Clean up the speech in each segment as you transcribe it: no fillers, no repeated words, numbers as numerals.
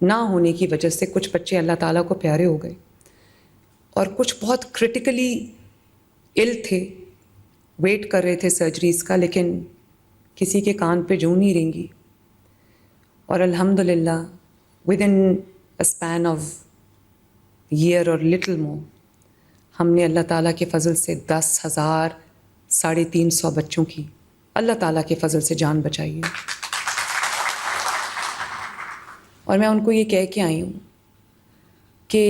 نہ ہونے کی وجہ سے کچھ بچے اللہ تعالیٰ کو پیارے ہو گئے اور کچھ بہت کرٹیکلی ال تھے، ویٹ کر رہے تھے سرجریز کا، لیکن کسی کے کان پہ جوں نہیں رینگی. اور الحمدللہ within a span of year اور لٹل مور ہم نے اللہ تعالیٰ کے فضل سے 10,000 350 بچوں کی اللہ تعالیٰ کے فضل سے جان بچائی ہے. اور میں ان کو یہ کہہ کے آئی ہوں کہ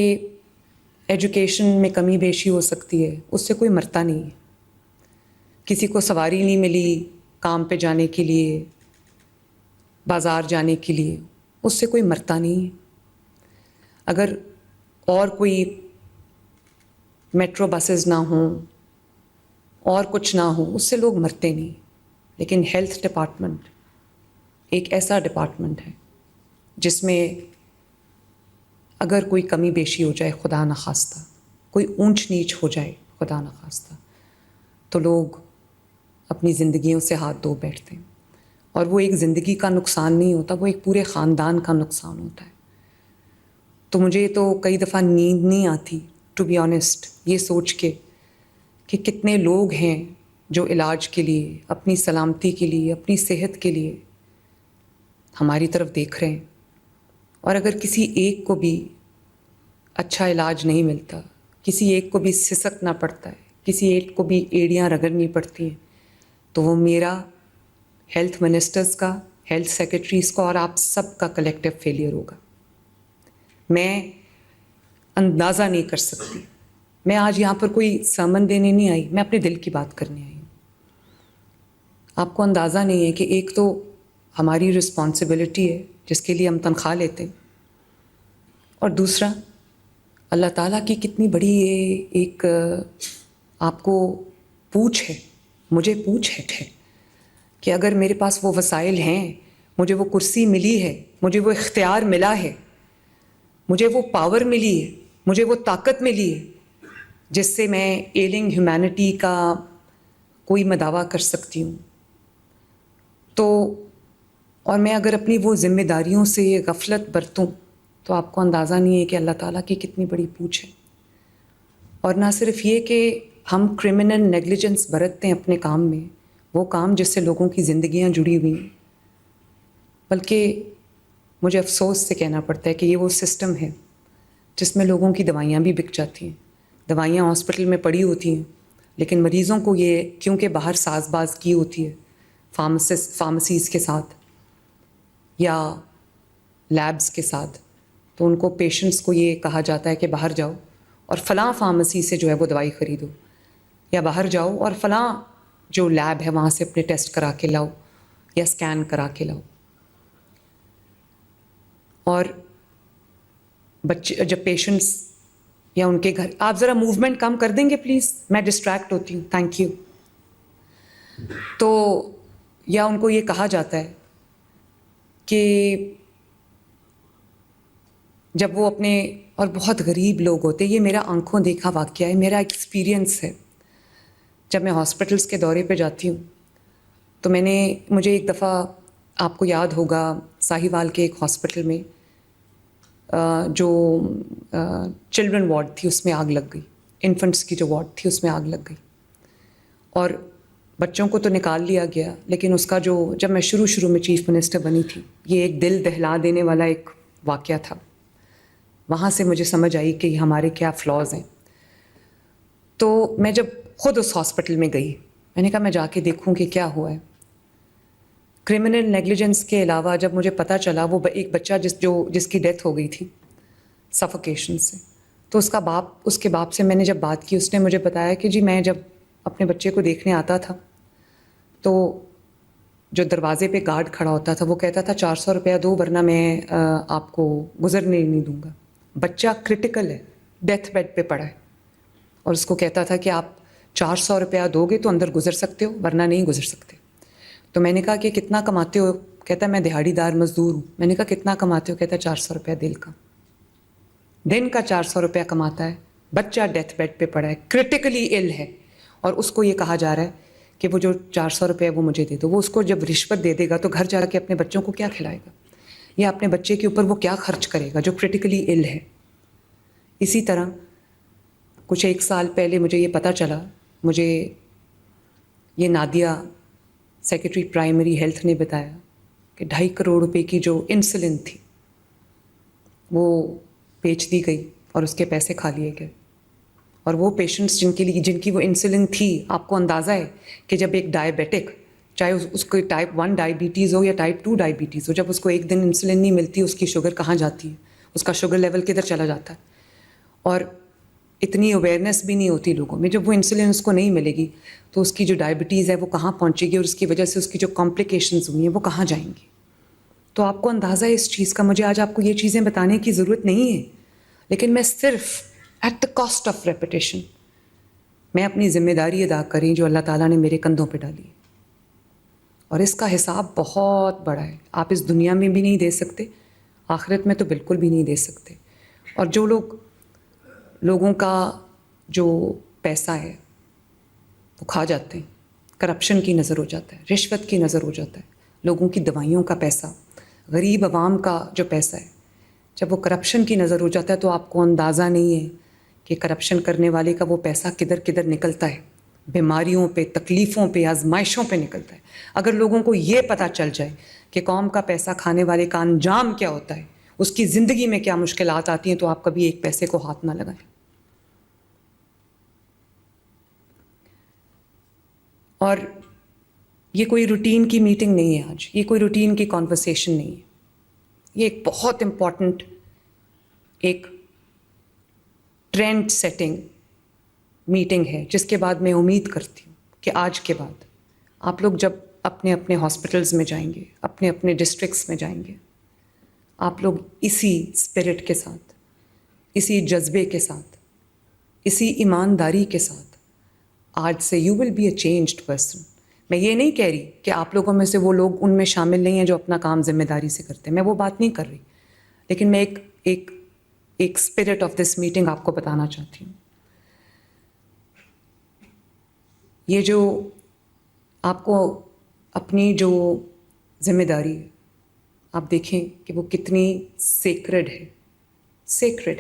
ایجوکیشن میں کمی بیشی ہو سکتی ہے، اس سے کوئی مرتا نہیں ہے. کسی کو سواری نہیں ملی کام پہ جانے کے لیے، بازار جانے کے لیے، اس سے کوئی مرتا نہیں ہے. اگر اور کوئی میٹرو بسز نہ ہوں اور کچھ نہ ہو، اس سے لوگ مرتے نہیں. لیکن ہیلتھ ڈپارٹمنٹ ایک ایسا ڈپارٹمنٹ ہے جس میں اگر کوئی کمی بیشی ہو جائے، خدا نخواستہ کوئی اونچ نیچ ہو جائے، خدا نخواستہ، تو لوگ اپنی زندگیوں سے ہاتھ دھو بیٹھتے ہیں. اور وہ ایک زندگی کا نقصان نہیں ہوتا، وہ ایک پورے خاندان کا نقصان ہوتا ہے. تو مجھے تو کئی دفعہ نیند نہیں آتی ٹو بی آنیسٹ، یہ سوچ کے کہ کتنے لوگ ہیں جو علاج کے لیے، اپنی سلامتی کے لیے، اپنی صحت کے لیے ہماری طرف دیکھ رہے ہیں. اور اگر کسی ایک کو بھی اچھا علاج نہیں ملتا، کسی ایک کو بھی سسکنا پڑتا ہے، کسی ایک کو بھی ایڑیاں رگڑنی پڑتی ہیں، تو وہ میرا، ہیلتھ منسٹرز کا، ہیلتھ سیکرٹریز کا اور آپ سب کا کلیکٹیو فیلئر ہوگا. میں اندازہ نہیں کر سکتی. میں آج یہاں پر کوئی سرمن دینے نہیں آئی، میں اپنے دل کی بات کرنے آئی ہوں. آپ کو اندازہ نہیں ہے کہ ایک تو ہماری رسپانسبلٹی ہے جس کے لیے ہم تنخواہ لیتے ہیں، اور دوسرا اللہ تعالیٰ کی کتنی بڑی یہ ایک آپ کو پوچھ ہے، مجھے پوچھ ہے کہ اگر میرے پاس وہ وسائل ہیں، مجھے وہ کرسی ملی ہے، مجھے وہ اختیار ملا ہے، مجھے وہ پاور ملی ہے، مجھے وہ طاقت ملی ہے جس سے میں ایلنگ ہیومینٹی کا کوئی مداوع کر سکتی ہوں. تو اور میں اگر اپنی وہ ذمہ داریوں سے غفلت برتوں تو آپ کو اندازہ نہیں ہے کہ اللہ تعالیٰ کی کتنی بڑی پوچھ ہے. اور نہ صرف یہ کہ ہم کرمنل نیگلیجنس برتتے ہیں اپنے کام میں، وہ کام جس سے لوگوں کی زندگیاں جڑی ہوئی ہیں، بلکہ مجھے افسوس سے کہنا پڑتا ہے کہ یہ وہ سسٹم ہے جس میں لوگوں کی دوائیاں بھی بک جاتی ہیں. دوائیاں ہاسپٹل میں پڑی ہوتی ہیں، لیکن مریضوں کو یہ کیونکہ باہر ساز باز کی ہوتی ہے فارمیسیز کے ساتھ یا لیبز کے ساتھ، تو ان کو پیشنٹس کو یہ کہا جاتا ہے کہ باہر جاؤ اور فلاں فارمیسی سے جو ہے وہ دوائی خریدو، یا باہر جاؤ اور فلاں جو لیب ہے وہاں سے اپنے ٹیسٹ کرا کے لاؤ یا اسکین کرا کے لاؤ. اور بچے جب پیشنٹس یا ان کے گھر، آپ ذرا موومنٹ کم کر دیں گے پلیز، میں ڈسٹریکٹ ہوتی ہوں، تھینک یو. تو یا ان کو یہ کہا جاتا ہے کہ جب وہ اپنے، اور بہت غریب لوگ ہوتے، یہ میرا آنکھوں دیکھا واقعہ ہے، میرا ایکسپیرینس ہے. جب میں ہاسپٹلس کے دورے پہ جاتی ہوں تو مجھے ایک دفعہ، آپ کو یاد ہوگا، ساہیوال کے ایک ہاسپٹل میں جو چلڈرن وارڈ تھی اس میں آگ لگ گئی، انفنٹس کی جو وارڈ تھی اس میں آگ لگ گئی، اور بچوں کو تو نکال لیا گیا، لیکن اس کا جب میں شروع میں چیف منسٹر بنی تھی، یہ ایک دل دہلا دینے والا ایک واقعہ تھا. وہاں سے مجھے سمجھ آئی کہ ہمارے کیا فلاز ہیں. تو میں جب خود اس ہاسپٹل میں گئی، میں نے کہا میں جا کے دیکھوں کہ کیا ہوا ہے. کرمنل نیگلیجنس کے علاوہ جب مجھے پتہ چلا وہ ایک بچہ جس کی ڈیتھ ہو گئی تھی سفوکیشن سے، تو اس کے باپ سے میں نے جب بات کی، اس نے مجھے بتایا کہ جی میں جب اپنے بچے کو دیکھنے آتا تھا تو جو دروازے پہ گارڈ کھڑا ہوتا تھا وہ کہتا تھا 400 روپیہ دو ورنہ میں آپ کو گزرنے نہیں دوں گا. بچہ کرٹیکل ہے، ڈیتھ بیڈ پہ پڑا ہے، اور اس کو کہتا تھا کہ آپ 400 روپیہ دو گے تو اندر گزر سکتے ہو ورنہ نہیں گزر سکتے. تو میں نے کہا کہ کتنا کماتے ہو؟ کہتا ہے میں دہاڑی دار مزدور ہوں. میں نے کہا کتنا کماتے ہو؟ کہتا ہے 400 روپیہ دن کا 400 روپیہ کماتا ہے. بچہ ڈیتھ بیڈ پہ پڑا ہے، کرٹیکلی ال ہے، اور اس کو یہ کہا جا رہا ہے کہ وہ جو 400 روپیہ وہ مجھے دے دو. وہ اس کو جب رشوت دے دے گا تو گھر جا کے اپنے بچوں کو کیا کھلائے گا؟ یا اپنے بچے کے اوپر وہ کیا خرچ کرے گا جو کرٹیکلی ال ہے. اسی طرح کچھ 1 سال پہلے مجھے یہ پتہ چلا، مجھے یہ نادیہ سیکرٹری پرائمری ہیلتھ نے بتایا کہ 2.5 کروڑ روپے کی جو انسولن تھی وہ بیچ دی گئی اور اس کے پیسے کھا لیے گئے. اور وہ پیشنٹس جن کی وہ انسولن تھی، آپ کو اندازہ ہے کہ جب ایک ڈائبیٹک، چاہے اس کو ٹائپ 1 ڈائبٹیز ہو یا ٹائپ 2 ڈائبٹیز ہو، جب اس کو ایک دن انسولن نہیں ملتی، اس کی شوگر کہاں جاتی ہے، اس کا شوگر لیول کدھر چلا جاتا ہے. اور اتنی اویئرنیس بھی نہیں ہوتی لوگوں میں. جب وہ انسولن اس کو نہیں ملے گی تو اس کی جو ڈائبٹیز ہے وہ کہاں پہنچے گی، اور اس کی وجہ سے اس کی جو کمپلیکیشنز ہوئی ہیں وہ کہاں جائیں گی. تو آپ کو اندازہ ہے اس چیز کا. مجھے آج آپ کو یہ چیزیں بتانے کی ضرورت نہیں ہے، لیکن میں صرف at the cost of repetition میں اپنی ذمہ داری ادا کریں جو اللہ تعالیٰ نے میرے کندھوں پہ ڈالی ہے. اور اس کا حساب بہت بڑا ہے. آپ اس دنیا میں بھی نہیں دے سکتے، آخرت میں تو بالکل بھی نہیں دے سکتے. اور جو لوگوں کا جو پیسہ ہے وہ کھا جاتے ہیں، کرپشن کی نظر ہو جاتا ہے، رشوت کی نظر ہو جاتا ہے، لوگوں کی دوائیوں کا پیسہ، غریب عوام کا جو پیسہ ہے، جب وہ کرپشن کی نظر ہو جاتا ہے تو آپ کو اندازہ نہیں ہے کہ کرپشن کرنے والے کا وہ پیسہ کدھر کدھر نکلتا ہے. بیماریوں پہ، تکلیفوں پہ، آزمائشوں پہ نکلتا ہے. اگر لوگوں کو یہ پتہ چل جائے کہ قوم کا پیسہ کھانے والے کا انجام کیا ہوتا ہے، اس کی زندگی میں کیا مشکلات آتی ہیں، تو آپ کبھی ایک پیسے کو ہاتھ نہ لگائیں. اور یہ کوئی روٹین کی میٹنگ نہیں ہے آج، یہ کوئی روٹین کی کانورسیشن نہیں ہے. یہ ایک بہت امپورٹنٹ ایک ٹرینڈ سیٹنگ میٹنگ ہے، جس کے بعد میں امید کرتی ہوں کہ آج کے بعد آپ لوگ جب اپنے اپنے ہاسپٹلز میں جائیں گے، اپنے اپنے ڈسٹرکٹس میں جائیں گے، آپ لوگ اسی اسپرٹ کے ساتھ، اسی جذبے کے ساتھ، اسی ایمانداری کے ساتھ آج سے you will be a changed person. میں یہ نہیں کہہ رہی کہ آپ لوگوں میں سے وہ لوگ ان میں شامل نہیں ہیں جو اپنا کام ذمہ داری سے کرتے ہیں، میں وہ بات نہیں کر رہی، لیکن میں ایک اسپرٹ آف دس میٹنگ آپ کو بتانا چاہتی ہوں. یہ جو آپ کو اپنی جو ذمہ داری ہے، آپ دیکھیں کہ وہ کتنی سیکرڈ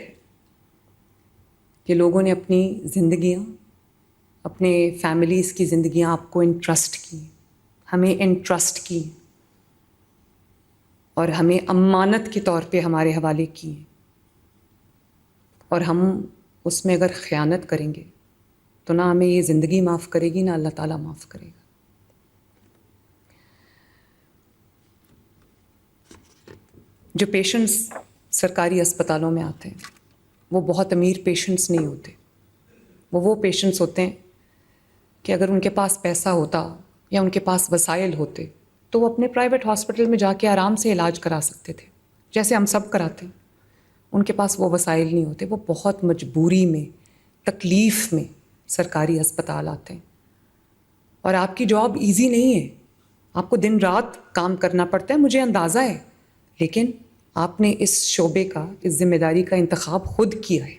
ہے کہ لوگوں نے اپنی زندگیاں، اپنے فیملیز کی زندگیاں آپ کو انٹرسٹ کی، ہمیں انٹرسٹ کی، اور ہمیں امانت کے طور پہ ہمارے حوالے کی. اور ہم اس میں اگر خیانت کریں گے تو نہ ہمیں یہ زندگی معاف کرے گی، نہ اللہ تعالیٰ معاف کرے گا. جو پیشنٹس سرکاری اسپتالوں میں آتے ہیں وہ بہت امیر پیشنٹس نہیں ہوتے. وہ پیشنٹس ہوتے ہیں کہ اگر ان کے پاس پیسہ ہوتا یا ان کے پاس وسائل ہوتے تو وہ اپنے پرائیویٹ ہاسپٹل میں جا کے آرام سے علاج کرا سکتے تھے، جیسے ہم سب کراتے ہیں. ان کے پاس وہ وسائل نہیں ہوتے، وہ بہت مجبوری میں، تکلیف میں سرکاری اسپتال آتے ہیں. اور آپ کی جاب ایزی نہیں ہے، آپ کو دن رات کام کرنا پڑتا ہے، مجھے اندازہ ہے، لیکن آپ نے اس شعبے کا، اس ذمہ داری کا انتخاب خود کیا ہے.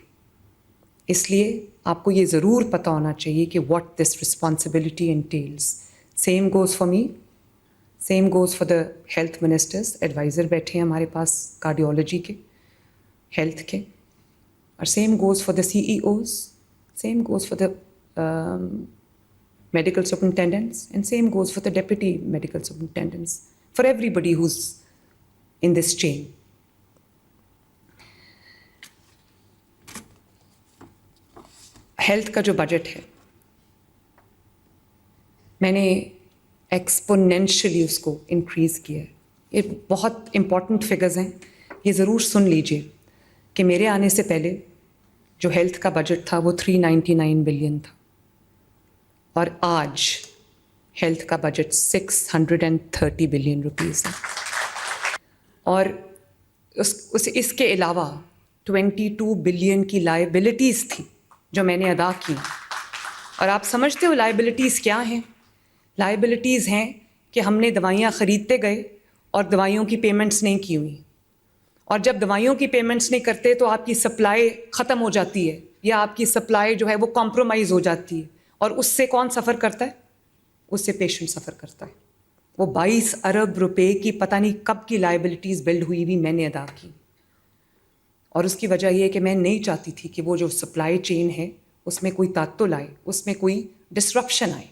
اس لیے آپ کو یہ ضرور پتہ ہونا چاہیے کہ what this responsibility entails. Same goes for me, same goes for the health ministers. Adviser بیٹھے ہیں ہمارے پاس کارڈیولوجی کے، ہیلتھ کے، اور same goes for the CEOs, same goes for the medical superintendents, and same goes for the deputy medical superintendents, for everybody who's in this chain. Health کا جو budget ہے، میں نے ایکسپونینشلی اس کو انکریز کیا ہے. یہ بہت امپورٹنٹ فگرز ہیں، یہ ضرور سن لیجئے کہ میرے آنے سے پہلے جو ہیلتھ کا بجٹ تھا وہ 399 بلین تھا، اور آج ہیلتھ کا بجٹ 630 بلین روپیز ہے. اور اس کے علاوہ 22 بلین کی لائبلٹیز تھی جو میں نے ادا کی. اور آپ سمجھتے ہو لائبلٹیز کیا ہیں؟ لائبلٹیز ہیں کہ ہم نے دوائیاں خریدتے گئے اور دوائیوں کی پیمنٹس نہیں کی ہوئی، اور جب دوائیوں کی پیمنٹس نہیں کرتے تو آپ کی سپلائی ختم ہو جاتی ہے، یا آپ کی سپلائی جو ہے وہ کمپرومائز ہو جاتی ہے. اور اس سے کون سفر کرتا ہے؟ اس سے پیشنٹ سفر کرتا ہے، وہ 22 ارب روپے کی پتہ نہیں کب کی لائبلٹیز بلڈ ہوئی ہوئی میں نے ادا کی. اور اس کی وجہ یہ ہے کہ میں نہیں چاہتی تھی کہ وہ جو سپلائی چین ہے اس میں کوئی تعطل آئے, اس میں کوئی ڈسرپشن آئے.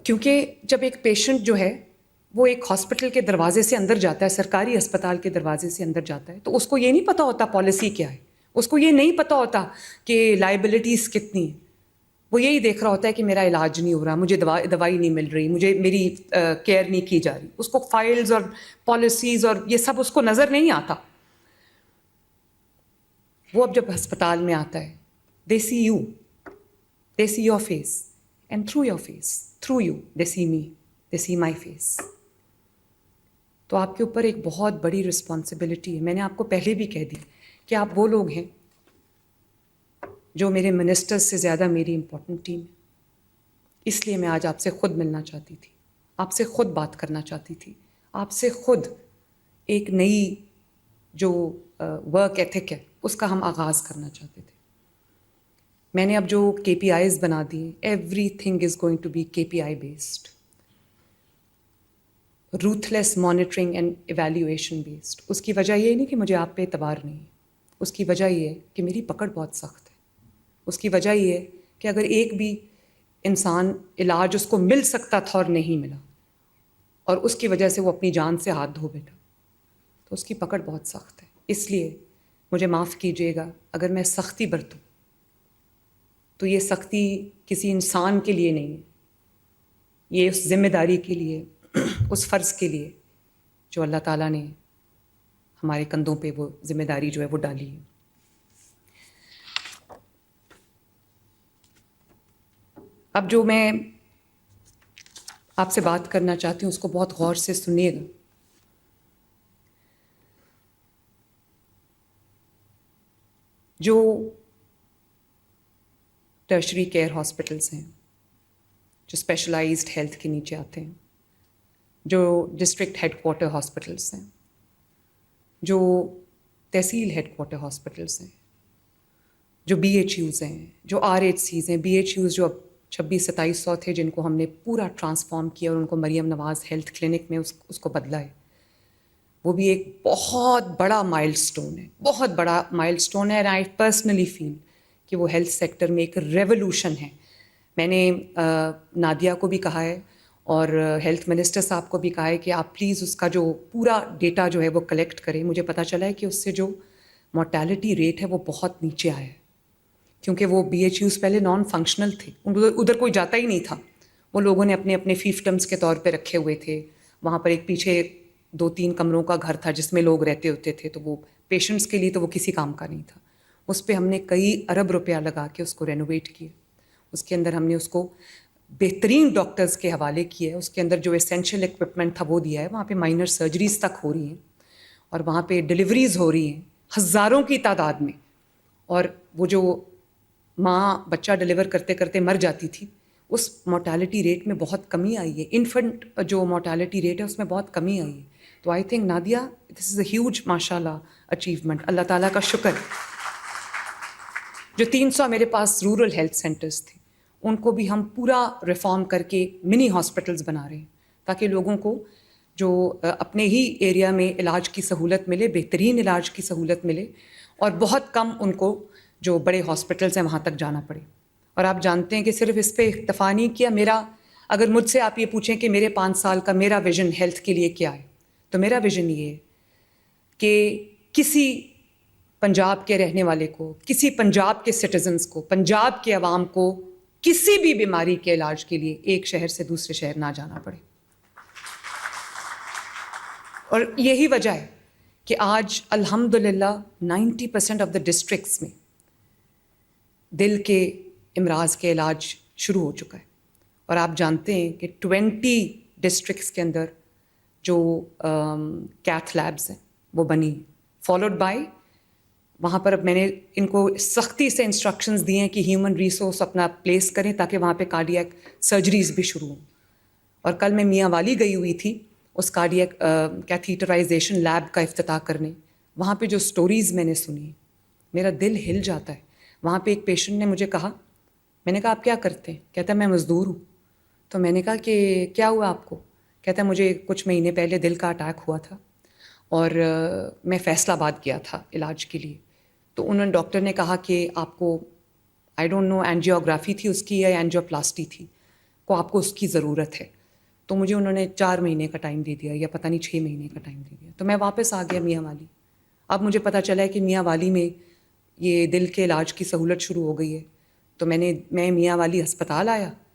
کیونکہ جب ایک پیشنٹ جو ہے وہ ایک ہاسپٹل کے دروازے سے اندر جاتا ہے, سرکاری اسپتال کے دروازے سے اندر جاتا ہے, تو اس کو یہ نہیں پتہ ہوتا پالیسی کیا ہے, اس کو یہ نہیں پتہ ہوتا کہ لائبلٹیز کتنی ہیں. وہ یہی دیکھ رہا ہوتا ہے کہ میرا علاج نہیں ہو رہا, مجھے دوائی نہیں مل رہی, مجھے میری کیئر نہیں کی جا رہی. اس کو فائلز اور پالیسیز اور یہ سب اس کو نظر نہیں آتا. وہ اب جب ہسپتال میں آتا ہے, they see you, they see your face, and through your face, through you, they see me, they see my face. تو آپ کے اوپر ایک بہت بڑی رسپانسبلٹی ہے. میں نے آپ کو پہلے بھی کہہ دی کہ آپ وہ لوگ ہیں جو میرے منسٹر سے زیادہ میری امپورٹنٹ ٹیم ہے. اس لیے میں آج آپ سے خود ملنا چاہتی تھی, آپ سے خود بات کرنا چاہتی تھی, آپ سے خود ایک نئی جو ورک ایتھک ہے اس کا ہم آغاز کرنا چاہتے تھے. میں نے اب جو KPIs بنا دیے, everything is going to be KPI based, ruthless monitoring and evaluation based. اس کی وجہ یہ نہیں کہ مجھے آپ پہ اعتبار نہیں ہے, اس کی وجہ یہ ہے کہ میری پکڑ بہت سخت ہے. اس کی وجہ یہ ہے کہ اگر ایک بھی انسان علاج اس کو مل سکتا تھا اور نہیں ملا, اور اس کی وجہ سے وہ اپنی جان سے ہاتھ دھو بیٹھا, تو اس کی پکڑ بہت سخت ہے. اس لیے مجھے معاف کیجیے گا اگر میں سختی برتوں, تو یہ سختی کسی انسان کے لیے نہیں ہے, یہ اس ذمہ داری کے لیے, اس فرض کے لیے جو اللہ تعالیٰ نے ہمارے کندھوں پہ وہ ذمہ داری جو ہے وہ ڈالی ہے. اب جو میں آپ سے بات کرنا چاہتی ہوں اس کو بہت غور سے سنیے گا. جو ٹرشری کیئر ہاسپٹلس ہیں, جو اسپیشلائزڈ ہیلتھ کے نیچے آتے ہیں, جو ڈسٹرکٹ ہیڈ کوارٹر ہاسپٹلس ہیں, جو تحصیل ہیڈ کوارٹر ہاسپٹلس ہیں, جو BHUs ہیں, جو RHCs ہیں. BHUs جو اب 2600-2700 تھے جن کو ہم نے پورا ٹرانسفارم کیا اور ان کو مریم نواز ہیلتھ کلینک میں اس کو بدلا ہے. وہ بھی ایک بہت بڑا مائل سٹون ہے, بہت بڑا مائل سٹون ہے. اینڈ آئی پرسنلی فیل کہ وہ ہیلتھ سیکٹر میں ایک ریولوشن ہے. میں نے نادیہ کو بھی کہا ہے اور ہیلتھ منسٹر صاحب کو بھی کہا ہے کہ آپ پلیز اس کا جو پورا ڈیٹا جو ہے وہ کلیکٹ کریں. مجھے پتہ چلا ہے کہ اس سے جو مورٹیلٹی ریٹ ہے وہ بہت نیچے آیا ہے, کیونکہ وہ BHUs پہلے نان فنکشنل تھے, ادھر کوئی جاتا ہی نہیں تھا. وہ لوگوں نے اپنے اپنے فیفٹمس کے طور پہ رکھے ہوئے تھے. وہاں پر ایک پیچھے 2-3 کمروں کا گھر تھا جس میں لوگ رہتے ہوتے تھے, تو وہ پیشنٹس کے لیے تو وہ کسی کام کا نہیں تھا. اس پہ ہم نے کئی ارب روپیہ لگا کے اس کو رینوویٹ کیا. اس کے اندر ہم نے اس کو بہترین ڈاکٹرز کے حوالے کیا ہے. اس کے اندر جو اسینشیل اکوپمنٹ تھا وہ دیا ہے. وہاں پہ مائنر سرجریز تک ہو رہی ہیں اور وہاں پہ ڈلیوریز ہو رہی ہیں ہزاروں کی تعداد میں. اور وہ جو ماں بچہ ڈلیور کرتے کرتے مر جاتی تھی, اس مورٹیلٹی ریٹ میں بہت کمی آئی ہے. انفنٹ جو مورٹیلٹی ریٹ ہے اس میں بہت کمی آئی ہے. تو I think Nadia this is a huge ماشاء اللہ اچیومنٹ. اللہ تعالیٰ کا شکر. جو 300 میرے پاس رورل ہیلتھ سینٹرز تھے ان کو بھی ہم پورا ریفارم کر کے منی ہاسپٹلز بنا رہے ہیں, تاکہ لوگوں کو جو اپنے ہی ایریا میں علاج کی سہولت ملے, بہترین علاج کی سہولت ملے, اور بہت کم ان کو جو بڑے ہاسپٹلز ہیں وہاں تک جانا پڑے. اور آپ جانتے ہیں کہ صرف اس پہ اکتفا نہیں کیا. میرا اگر مجھ سے آپ یہ پوچھیں کہ میرے 5 سال کا میرا ویژن ہیلتھ کے لیے کیا ہے, تو میرا ویژن یہ ہے کہ کسی پنجاب کے رہنے والے کو, کسی پنجاب کے سٹیزنز کو, پنجاب کے عوام کو کسی بھی بیماری کے علاج کے لیے ایک شہر سے دوسرے شہر نہ جانا پڑے. اور یہی وجہ ہے کہ آج الحمدللہ 90% آف دا ڈسٹرکٹس میں دل کے امراض کے علاج شروع ہو چکا ہے. اور آپ جانتے ہیں کہ 20 ڈسٹرکٹس کے اندر جو کیتھ لیبز ہیں وہ بنی, فالوڈ بائی وہاں پر اب میں نے ان کو سختی سے انسٹرکشنز دیے ہیں کہ ہیومن ریسورس اپنا پلیس کریں تاکہ وہاں پہ کارڈیاک سرجریز بھی شروع ہوں. اور کل میں میاں والی گئی ہوئی تھی اس کارڈیاک کیتھیٹرائزیشن لیب کا افتتاح کرنے. وہاں پہ جو سٹوریز میں نے سنی میرا دل ہل جاتا ہے. وہاں پہ ایک پیشنٹ نے مجھے کہا, میں نے کہا آپ کیا کرتے ہیں؟ کہتا ہے میں مزدور ہوں. تو میں نے کہا کہ کیا ہوا آپ کو؟ کہتا ہے مجھے کچھ مہینے پہلے دل کا اٹیک ہوا تھا اور میں فیصل آباد گیا تھا علاج کے لیے. تو انہوں نے ڈاکٹر نے کہا کہ آپ کو آئی ڈونٹ نو اینجیوگرافی تھی اس کی یا اینجیوپلاسٹی تھی، کو آپ کو اس کی ضرورت ہے. تو مجھے انہوں نے 4 مہینے کا ٹائم دے دیا یا پتہ نہیں 6 مہینے کا ٹائم دے دیا. تو میں واپس آ گیا میاں والی. اب مجھے پتہ چلا ہے کہ میاں والی میں یہ دل کے علاج کی سہولت شروع ہو گئی ہے. تو میں میاں والی ہسپتال آیا